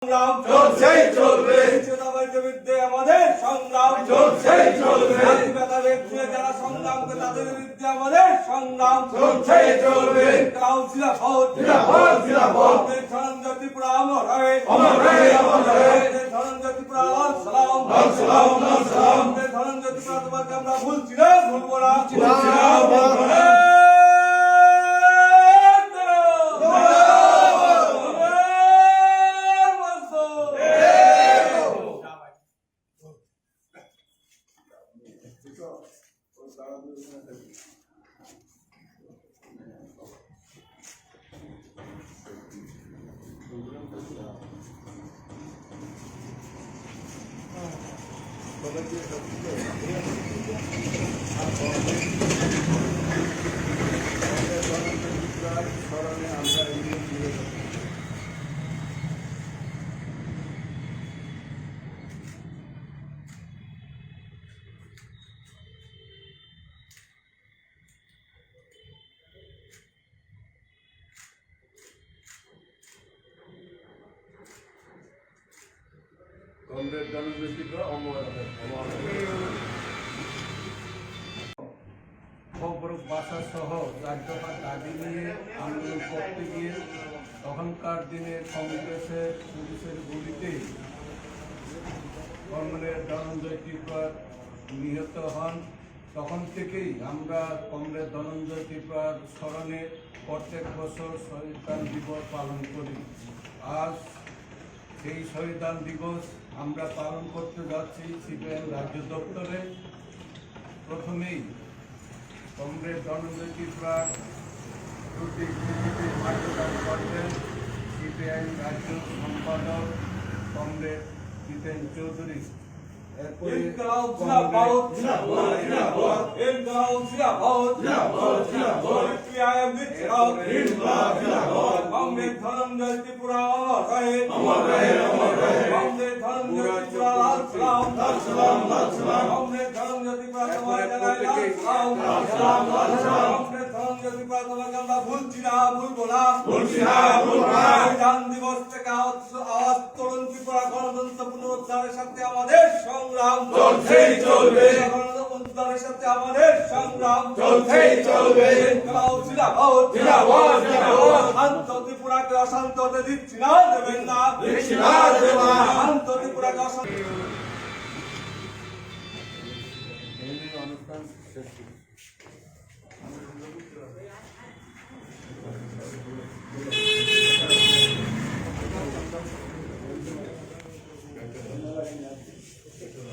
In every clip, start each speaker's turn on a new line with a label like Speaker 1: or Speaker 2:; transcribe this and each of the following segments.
Speaker 1: সংগ্রাম চলছেই চলবে, বিচ্ছিন্নতাবাদের বিরুদ্ধে আমাদের সংগ্রাম চলছেই চলবে, জাতিভেদাভেদ ছুঁয়ে যারা সংগ্রাম করে তাদের বিরুদ্ধে আমাদের সংগ্রাম চলছেই চলবে। জিন্দাবাদ জিন্দাবাদ জিন্দাবাদ, ধনঞ্জয় ত্রিপুরা অমর রহে অমর রহে অমর রহে, ধনঞ্জয় ত্রিপুরা লাল সালাম লাল সালাম লাল সালাম, ধনঞ্জয় ত্রিপুরা তোমাকে আমরা ভুলছি না ভুলবো না ভুলবো না।
Speaker 2: কংগ্রেস জনগোষ্ঠীকে খবর বাসা সহ রাজ্যপাল দাবি নিয়ে আন্দোলন করতে গিয়ে তখনকার দিনে কংগ্রেসের পুলিশের গুলিতে কংগ্রেস ধনঞ্জয় ত্রিপুরা নিহত হন। তখন থেকেই আমরা কংগ্রেস ধনঞ্জয় ত্রিপুরার স্মরণে প্রত্যেক বছর শহীদান দিবস পালন করি। আজ সেই শহীদান দিবস আমরা পালন করতে যাচ্ছি সিপিআইএম রাজ্য দপ্তরে। প্রথমেই কংগ্রেস ধনঞ্জয় ত্রিপুরার দুটি মাল্যদান করবেন সিপিআইএম রাজ্য সম্পাদক কংগ্রেস জিতেন চৌধুরী। এরপরে
Speaker 1: কংগ্রেস ধনঞ্জয় ত্রিপুরা অমর রহে অমর রহে, কংগ্রেস ধনঞ্জয় ত্রিপুরা লাল সালাম লাল সালাম লাল সালাম, কংগ্রেস ধনঞ্জয় ত্রিপুরা তোমার জানায় লাল সালাম লাল সালাম লাল সালাম, কংগ্রেস ধনঞ্জয় ত্রিপুরা তোমাকে আমরা ভুলছি না ভুলবো না ভুলছি না ভুলবো না। সংবিধান দিবস থেকে আওয়াজ তরুণ ত্রিপুরা গণতন্ত্র পুনরুদ্ধারের সাথে আমাদের সংগ্রাম চলছেই চলবে, গণতন্ত্রের সাথে আমাদের সংগ্রাম চলছেই চলবে। জিন্দাবাদ জিন্দাবাদ জিন্দাবাদ, শান্ত ত্রিপুরাকে অশান্ত হতে দিচ্ছি না দেবেন না দিচ্ছি না দেবেন না, শান্ত ত্রিপুরাকে অশান্ত।
Speaker 2: অনুষ্ঠান শেষ।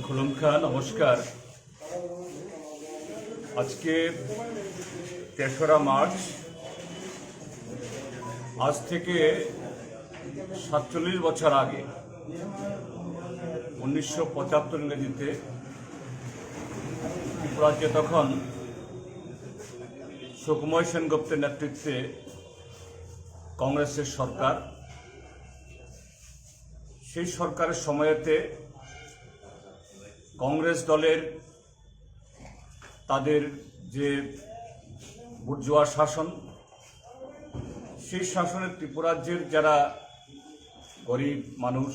Speaker 3: খুলুমখা নমস্কার। আজকে ৩রা মার্চ, আজ থেকে ৪৭ বছর আগে ১৯৭৫ ইংরেজিতে ত্রিপুরাজ্যে তখন সুকুমার সেনগুপ্তের নেতৃত্বে কংগ্রেসের সরকার। সেই সরকারের সময়তে কংগ্রেস দলের তাদের যে বুর্জোয়া শাসন, সেই শাসনের ত্রিপুরাজ্যের যারা গরিব মানুষ,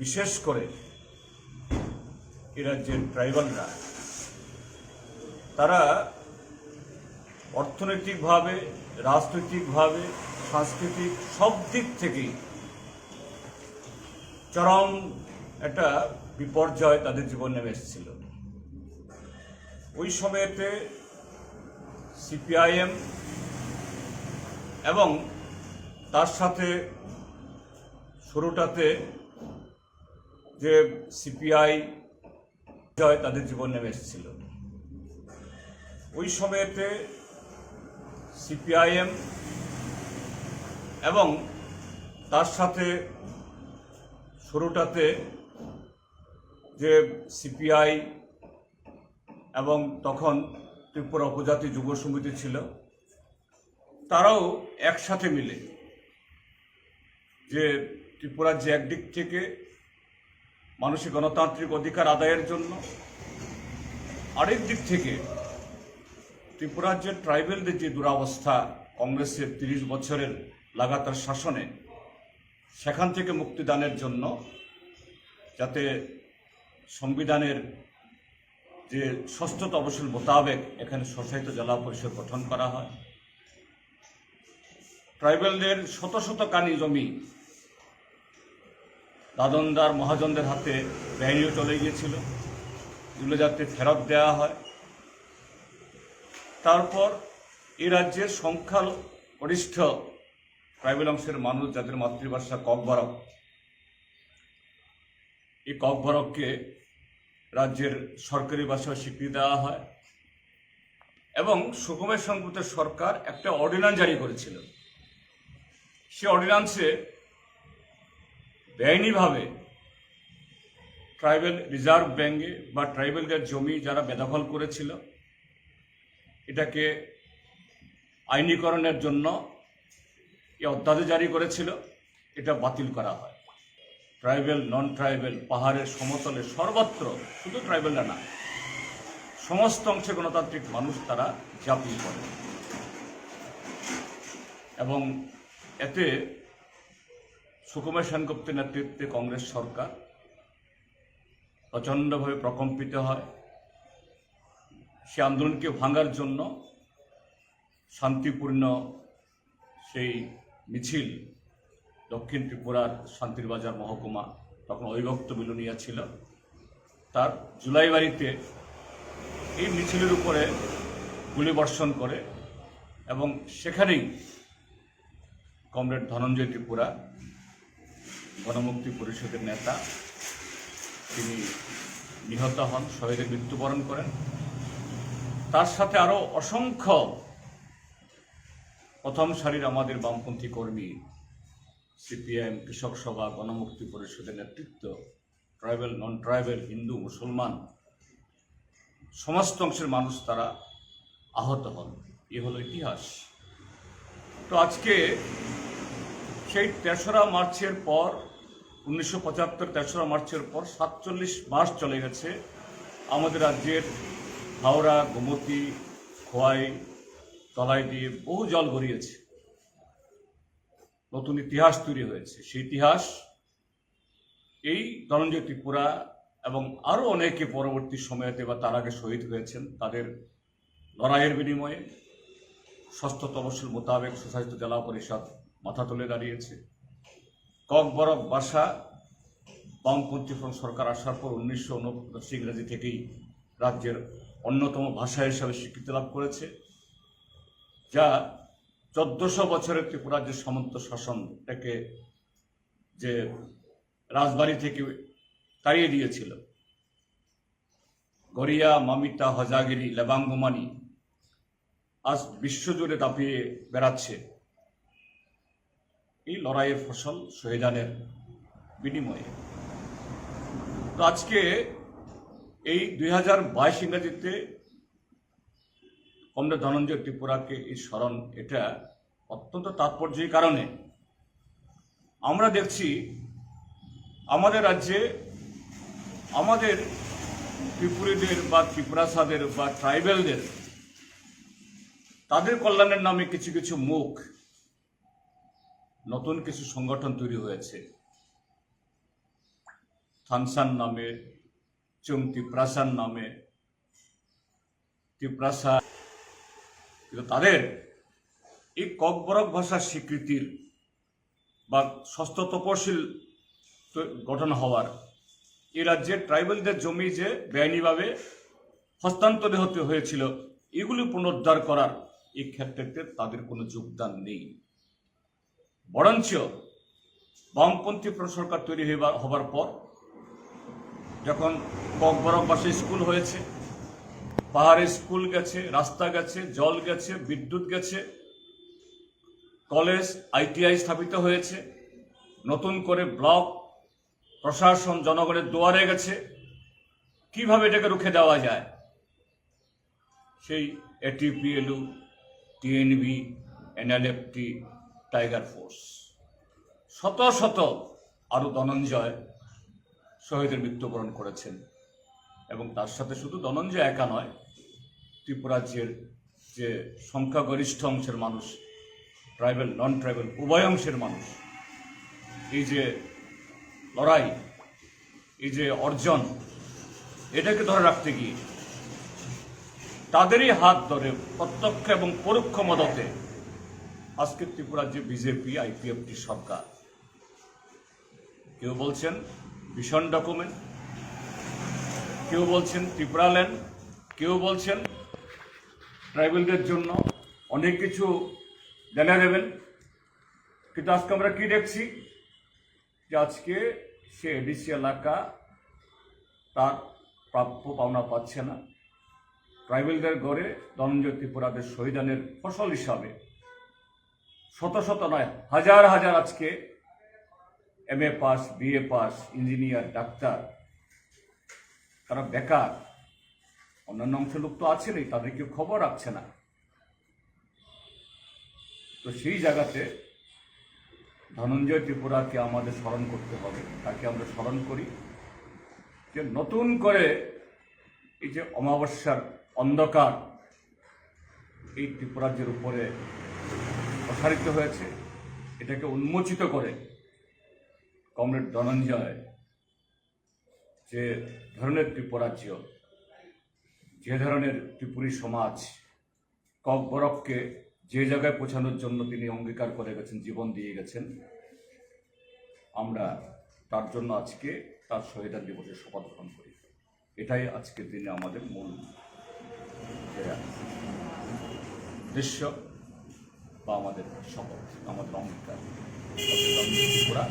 Speaker 3: বিশেষ করে এ রাজ্যের ট্রাইবালরা, তারা অর্থনৈতিকভাবে, রাজনৈতিকভাবে, সাংস্কৃতিক সব দিক থেকেই চরম একটা বিপর্যয় তাদের জীবনে নেমে এসেছিল। ওই সময়েতে সিপিআইএম এবং তার সাথে শুরুটাতে যে সিপিআই তাদের জীবন নেমে এসেছিল। ওই সময়েতে সিপিআইএম এবং তার সাথে শুরুটাতে যে সিপিআই এবং তখন ত্রিপুরা উপজাতি যুব সমিতি ছিল, তারাও একসাথে মিলে যে ত্রিপুরার যে একদিক থেকে মানুষের গণতান্ত্রিক অধিকার আদায়ের জন্য, আরেক দিক থেকে ত্রিপুরার যে ট্রাইবেলদের যে দুরাবস্থা, কংগ্রেসের 30 বছরের লাগাতার শাসনে সেখান থেকে মুক্তিদানের জন্য যাতে সংবিধানের যে 6ষ্ঠ তফসিল মোতাবেক এখানে স্বশাসিত জেলা পরিষদ গঠন করা হয়। ট্রাইবেলদের শত শত কানি জমি দাদনদার মহাজনদের হাতে বেআইনিও চলে গিয়েছিল, এগুলো যাতে ফেরত দেওয়া হয়। তারপর এই রাজ্যের সংখ্যাগরিষ্ঠ ট্রাইবেল অংশের মানুষ যাদের মাতৃভাষা ককবরক, এই ককবরককে রাজ্যের সরকারি ভাষায় স্বীকৃতি দেওয়া হয় এবং সুকুমার সেনগুপ্তের সরকার একটা অর্ডিন্যান্স জারি করেছিল। সে অর্ডিন্যান্সে বেআইনিভাবে ট্রাইবেল রিজার্ভ ব্যাঙ্কে বা ট্রাইবেলদের জমি যারা বেদখল করেছিল এটাকে আইনীকরণের জন্য এই অধ্যাদেশ জারি করেছিল, এটা বাতিল করা হয়। ট্রাইবেল নন ট্রাইবেল পাহাড়ের সমতলে সর্বত্র, শুধু ট্রাইবেলরা না, সমস্ত অংশে গণতান্ত্রিক মানুষ তারা ঝাঁপিয়ে পড়ে এবং এতে সুকুমার সেনগুপ্তের নেতৃত্বে কংগ্রেস সরকার প্রচণ্ডভাবে প্রকম্পিত হয়। সে আন্দোলনকে ভাঙার জন্য শান্তিপূর্ণ সেই মিছিল দক্ষিণ ত্রিপুরার শান্তিরবাজার মহকুমা, তখন অবিভক্ত বিলোনিয়া ছিল, তার জুলাইবাড়িতে এই মিছিলের উপরে গুলিবর্ষণ করে এবং সেখানেই কমরেড ধনঞ্জয় ত্রিপুরা, গণমুক্তি পরিষদের নেতা, তিনি নিহত হন, শহীদের মৃত্যুবরণ করেন। তার সাথে আরও অসংখ্য প্রথম সারির আমাদের বামপন্থী কর্মী, সিপিআইএম, কৃষক সভা, গণমুক্তি পরিষদের নেতৃত্ব, ট্রাইবেল নন ট্রাইবেল, হিন্দু মুসলমান সমস্ত অংশের মানুষ তারা আহত হন। এ হলো ইতিহাস। তো আজকে সেই 3রা মার্চের পর 1975 3রা মার্চের পর 47 মাস চলে গেছে। আমাদের রাজ্যের হাওড়া, গোমতী, খোয়াই, তলাই দিয়ে বহু জল গড়িয়েছে, নতুন ইতিহাস তৈরি হয়েছে। সেই ইতিহাস এই ধনঞ্জয় ত্রিপুরা এবং আরও অনেকে পরবর্তী সময়েতে বা তার আগে শহীদ হয়েছেন, তাদের লড়াইয়ের বিনিময়ে 6ষ্ঠ তফসিল মোতাবেক স্বশাসিত জেলা পরিষদ মাথা তুলে দাঁড়িয়েছে। ককবরক ভাষা বামপন্থী সরকার আসার পর 1949 ইংরেজি থেকেই রাজ্যের অন্যতম ভাষা হিসাবে স্বীকৃতি লাভ করেছে, যা 1400 বছরের ত্রিপুরার যে সামন্ত শাসন এটাকে যে রাজবাড়ি থেকে তাড়িয়ে দিয়েছিল। গড়িয়া, মামিতা, হজাগিরি, লেবাঙ্গমানি আজ বিশ্বজুড়ে দাপিয়ে বেড়াচ্ছে এই লড়াইয়ের ফসল শহীদানের বিনিময়ে। তো আজকে এই 2022 ইংরেজিতে কমরেড ধনঞ্জয় ত্রিপুরাকে এই স্মরণ, এটা অত্যন্ত তাৎপর্যের কারণে আমরা দেখছি আমাদের রাজ্যে আমাদের ত্রিপুরীদের বা ত্রিপুরাসাদের বা ট্রাইবেলদের তাদের কল্যাণের নামে কিছু কিছু মুখ, নতুন কিছু সংগঠন তৈরি হয়েছে। থানসান নামে, চুং ত্রিপ্রাসান নামে, ত্রিপ্রাসা, কিন্তু তাদের এই ককবরক ভাষার স্বীকৃতির বা 6ষ্ঠ তফসিল গঠন হওয়ার, এই রাজ্যের ট্রাইবেলদের জমি যে বেআইনিভাবে হস্তান্তরিত হতে হয়েছিল, এগুলি পুনরুদ্ধার করার এই ক্ষেত্রে তাদের কোনো যোগদান নেই। বরঞ্চ বামপন্থী সরকার তৈরি হবার পর যখন ককবরক ভাষায় স্কুল হয়েছে, পাহাড়ে স্কুল গেছে, রাস্তা গেছে, জল গেছে, বিদ্যুৎ গেছে, কলেজ, ITI স্থাপিত হয়েছে, নতুন করে ব্লক প্রশাসন জনগণের দুয়ারে গেছে, কিভাবে এটাকে রুখে দেওয়া যায়? সেই ATPLU, TNV, NLFT, tiger force, শত শত আরও ধনঞ্জয় শহীদের মৃত্যুবরণ করেছেন। এবং তার সাথে শুধু ধনঞ্জয় একা নয়, ত্রিপুরাজ্যের যে সংখ্যাগরিষ্ঠ অংশের মানুষ, ট্রাইবেল নন ট্রাইবেল উভয় অংশের মানুষ, এই যে লড়াই, এই যে অর্জন, এটাকে ধরে রাখতে গিয়ে তাদেরই হাত ধরে প্রত্যক্ষ এবং পরোক্ষ মদতে আজকে ত্রিপুরার যে বিজেপি আইপিএফটি সরকার, কেউ বলছেন ভিশন ডকুমেন্ট, কেউ বলছেন ত্রিপুরা ল্যান্ড, কেউ বলছেন ট্রাইবেলদের জন্য অনেক কিছু জানা দেবেন। কিন্তু আজকে আমরা কি দেখছি যে আজকে সে এডিসি এলাকা তার প্রাপ্য পাওনা পাচ্ছে না। ট্রাইবেলদের ঘরে ধনঞ্জয় ত্রিপুরাদের শহীদানের ফসল হিসাবে শত শত নয় হাজার হাজার আজকে MA pass, BA pass, engineer, doctor, তারা বেকার। অন্যান্য অংশের লোক তো আছেনই, তাদের কেউ খবর রাখছে না। তো সেই জায়গাতে ধনঞ্জয় ত্রিপুরাকে আমাদের স্মরণ করতে হবে। তাকে আমরা স্মরণ করি যে নতুন করে এই যে অমাবস্যার অন্ধকার এই ত্রিপুরাজ্যের উপরে প্রসারিত হয়েছে, এটাকে উন্মোচিত করে কমরেড ধনঞ্জয় যে ধরনের ত্রিপুরাজ্য, যে ধরনের ত্রিপুরী সমাজ ককবরককে যে জায়গায় পৌঁছানোর জন্য তিনি অঙ্গীকার করে গেছেন, জীবন দিয়ে গেছেন, আমরা তার জন্য আজকে তার শহীদান দিবসে শপথ গ্রহণ করি। এটাই আজকের দিনে আমাদের মূল উদ্দেশ্য বা আমাদের শপথ, আমাদের অঙ্গীকার। ত্রিপুরা